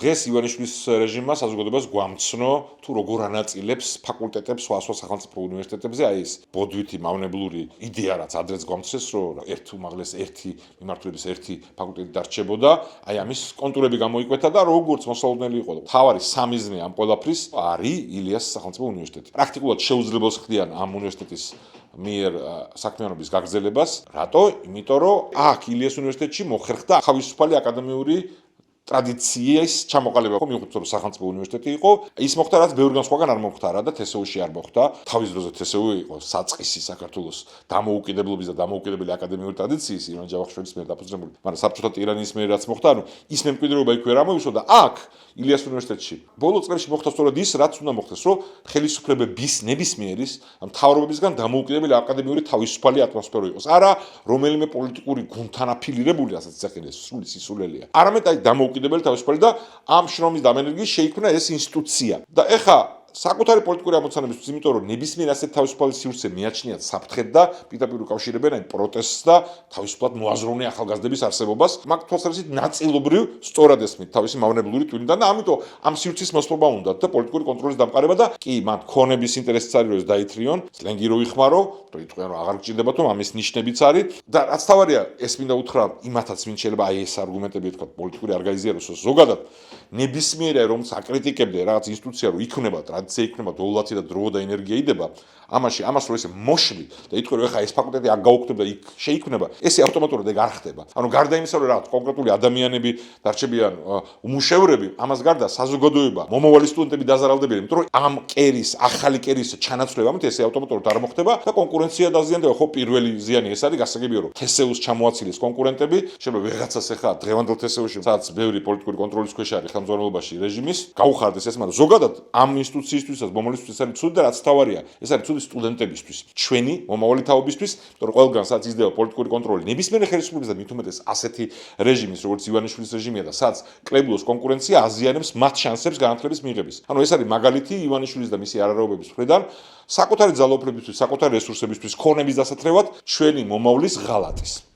დღეს ივანიშვილის რეჟიმმა საზოგადოებას გვამცნო თუ როგორ ანაწილებს ფაკულტეტებს სხვა სახელმწიფო უნივერსიტეტებზე აი ეს ბოდვითი მავნებლური იდეა რაც ადრეც გვამცეს რომ ერთ უმაღლეს ერთი მიმართულების ერთი ფაკულტეტი დარჩებოდა აი ამის კონტურები გამოიკვეთა და როგორც მოსალოდნელი იყო თავარი სამიზნე ამ ყველაფრის არის ილიას სახელმწიფო უნივერსიტეტი პრაქტიკულად შეუძლებელს ხდიან ამ უნივერსიტეტის მიერ საქმიანობის გაგრძელებას რატო იმიტომ რომ აქ ილიას უნივერსიტეტში მოხერხდა თავისუფალი აკადემიური ტრადიციის ჩამოყალიბება ხო მიუხედავად რომ სახელმწიფო უნივერსიტეტი იყო ის მოხდა რაც ბევრგან სხვაგან არ მოხდა რა და TSU-ში არ მოხდა თავის დროზე TSU იყო საწყისი საქართველოს დამოუკიდებლობის და დამოუკიდებელი აკადემიური ტრადიციის ივან ჯავახიშვილის მიერ დაფუძნებული მაგრამ საბჭოთა ტირანიის მიერ რაც მოხდა ანუ ის მემკვიდრეობა იქ ვერ ამოისვა და აქ ილიას უნივერსიტეტში ბოლო წლებში მოხდა სწორედ ის რაც უნდა მოხდეს რომ ხელისუფლებების ნებისმიერის მთავრობებისგან დამოუკიდებელი აკადემიური თავისუფალი ატმოსფერო იყოს არა რომელიმე პოლიტიკური გუნდთან აფილირებული რასაც ეხება სრული სისულელია არამედ აი დამოუკიდებელი თავისუფალი და ამ შრომის დამენერგის შეიქმნა ეს ინსტიტუცია და ეხა საკუთარი პოლიტიკური ამოცანებისთვის, იმიტომ რომ ნებისმიერ ასეთ თავისუფალი სივრცე მიაჩნიათ საფრთხედ და პირდაპირ უკავშირებენ აი პროტესტს და თავისუფლად მოაზროვნე ახალგაზრდების არსებობას, მაგ თვალსაზრისით ნაწილობრივ სწორად ესმით თავისი მავნებლური ტვინიდან და ამიტომ ამ სივრცის მოსპობა უნდათ და პოლიტიკური კონტროლის დამყარება და კი მათ ქონების ინტერესიც არის რომ ეს დაითრიონ, სლენგი რო იხმარო, რომ იტყვიან რომ აღარ გჭირდება თუ ამის ნიშნებიც არის და რაც თავარია ეს მინდა უთხრა იმათაც ვინ შეიძლება აი ეს არგუმენტები თქვა პოლიტიკური არ გაიზიაროს ზოგადად ნებისმიერ რომც აკრიტიკებდა რაღაც ინსტიტუცია რომ იქნება ტრადიცია იქნება დოულათი და დრო და ენერგია იდება ამას რომ ესე მოშლი და იტყვი რომ ეხა ეს ფაკულტეტი არ გაუქმდება იქ შეიქმნება ესე ავტომატურად ეგ არ ხდება ანუ გარდა იმისა რომ რაღაც კონკრეტული ადამიანები დარჩებიან უმუშევრები ამას გარდა საზოგადოება მომავალი სტუდენტები დაზარალდებიან იმიტომ რომ ამ კერის ახალი კერის ჩანაცვლება ესე ავტომატურად არ მოხდება და კონკურენცია დაზიანდება ხო პირველი ზიანი ეს არის გასაგებია რომ TSU-ს ჩამოაცილეს კონკურენტები შეიძლება ვიღაცას ეხა დღევანდელ TSU-ში სადაც ბევრი პოლიტიკური კონტროლის ქვეშ არის ხელმძღვანელობაში რეჟიმის გაუხარდეს ეს მაგრამ ზოგადად ამ ინსტიტუციისთვისაც მომავლისთვის არის ცუდი და რაც თავარია ეს არის ცუდი სტუდენტებისთვის ჩვენი მომავალი თაობისთვის იმიტომ რომ ყველგან სადაც იზრდება პოლიტიკური კონტროლი ნებისმიერ ხელისუფლების და მით უმეტეს ასეთი რეჟიმის როგორც ივანიშვილის რეჟიმია და სადაც კლებულოს კონკურენცია აზიანებს მათ შანსებს განათლების მიღების ანუ ეს არის მაგალითი ივანიშვილის და მისი არარაობების მხრიდან საკუთარი ძალაუფლებისთვის საკუთარი რესურსებისთვის ქონების დასათრევად ჩვენი მომავლის ღალატის